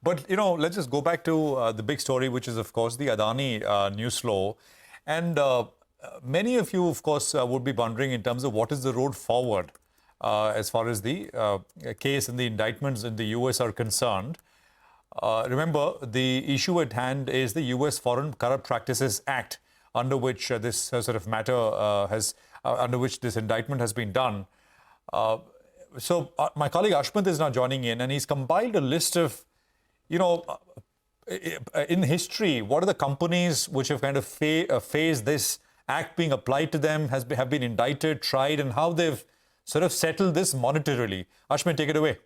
But, let's just go back to the big story, which is, of course, the Adani news flow. And many of you, of course, would be wondering in terms of what is the road forward as far as the case and the indictments in the US are concerned. Remember, the issue at hand is the US Foreign Corrupt Practices Act, under which this sort of matter under which this indictment has been done. So my colleague Ashmit is now joining in, and he's compiled a list of, in history, what are the companies which have kind of faced this act being applied to them, have been indicted, tried, and how they've sort of settled this monetarily. Ashmit, take it away.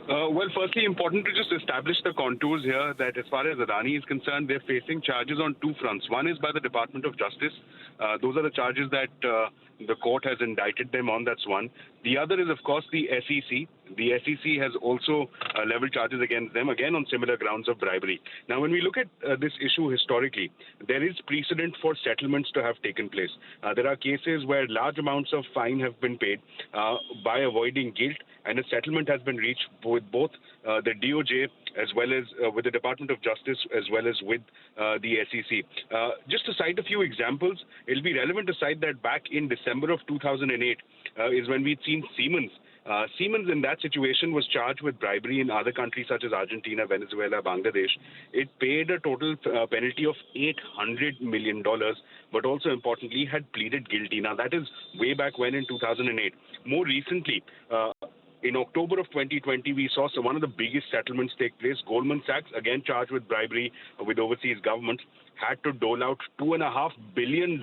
Well, firstly, important to just establish the contours here that as far as Adani is concerned, they're facing charges on two fronts. One is by the Department of Justice. Those are the charges that the court has indicted them on. That's one. The other is, of course, the SEC. The SEC has also leveled charges against them, again on similar grounds of bribery. Now, when we look at this issue historically, there is precedent for settlements to have taken place. There are cases where large amounts of fine have been paid by avoiding guilt, and a settlement has been reached with both the DOJ as well as with the Department of Justice as well as with the SEC. Just to cite a few examples, it'll be relevant to cite that back in December of 2008 is when we'd seen Siemens. Siemens in that situation was charged with bribery in other countries such as Argentina, Venezuela, Bangladesh. It paid a total penalty of $800 million, but also importantly had pleaded guilty. Now that is way back when in 2008. More recently, in October of 2020, we saw one of the biggest settlements take place. Goldman Sachs, again charged with bribery with overseas governments, had to dole out $2.5 billion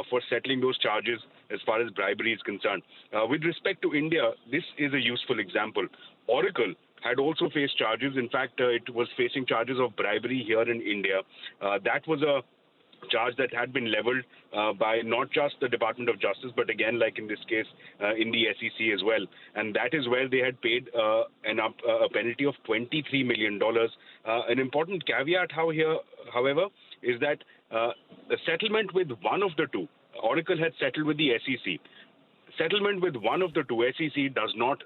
for settling those charges as far as bribery is concerned. With respect to India, this is a useful example. Oracle had also faced charges. In fact, it was facing charges of bribery here in India. That was a charge that had been leveled by not just the Department of Justice, but again, like in this case, in the SEC as well. And that is where they had paid a penalty of $23 million. An important caveat however, is that the settlement with one of the two, Oracle had settled with the SEC. Settlement with one of the two, SEC, does not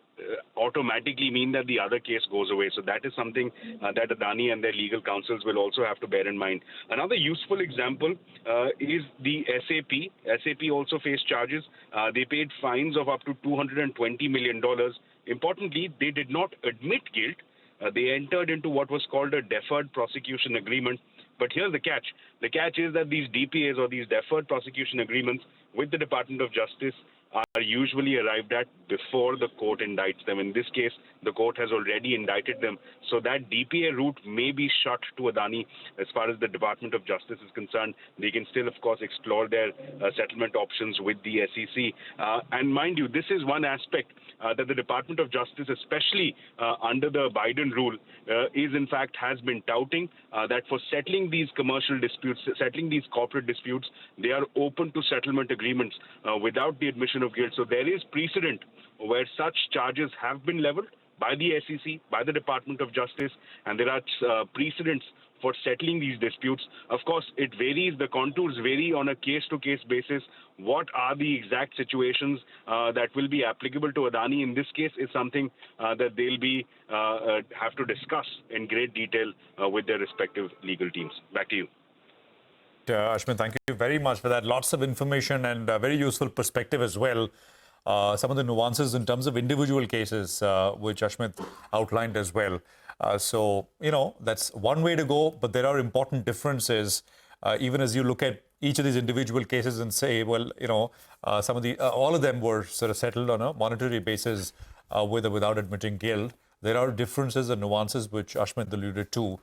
automatically mean that the other case goes away. So that is something that Adani and their legal counsels will also have to bear in mind. Another useful example is the SAP. SAP also faced charges. They paid fines of up to $220 million. Importantly, they did not admit guilt. They entered into what was called a deferred prosecution agreement. But here's the catch. The catch is that these DPAs, or these deferred prosecution agreements with the Department of Justice, are usually arrived at before the court indicts them. In this case, the court has already indicted them. So that DPA route may be shut to Adani as far as the Department of Justice is concerned. They can still, of course, explore their settlement options with the SEC. And mind you, this is one aspect that the Department of Justice, especially under the Biden rule, has been touting, that for settling these commercial disputes, settling these corporate disputes, they are open to settlement agreements without the admission of guilt. So there is precedent where such charges have been leveled by the SEC, by the Department of Justice, and there are precedents for settling these disputes. Of course, it varies. The contours vary on a case-to-case basis. What are the exact situations that will be applicable to Adani in this case is something that they'll be have to discuss in great detail with their respective legal teams. Back to you. Ashmit, thank you very much for that. Lots of information and very useful perspective as well. Some of the nuances in terms of individual cases, which Ashmit outlined as well. So, that's one way to go, but there are important differences, even as you look at each of these individual cases and say, well, some of all of them were sort of settled on a monetary basis with or without admitting guilt. There are differences and nuances which Ashmit alluded to.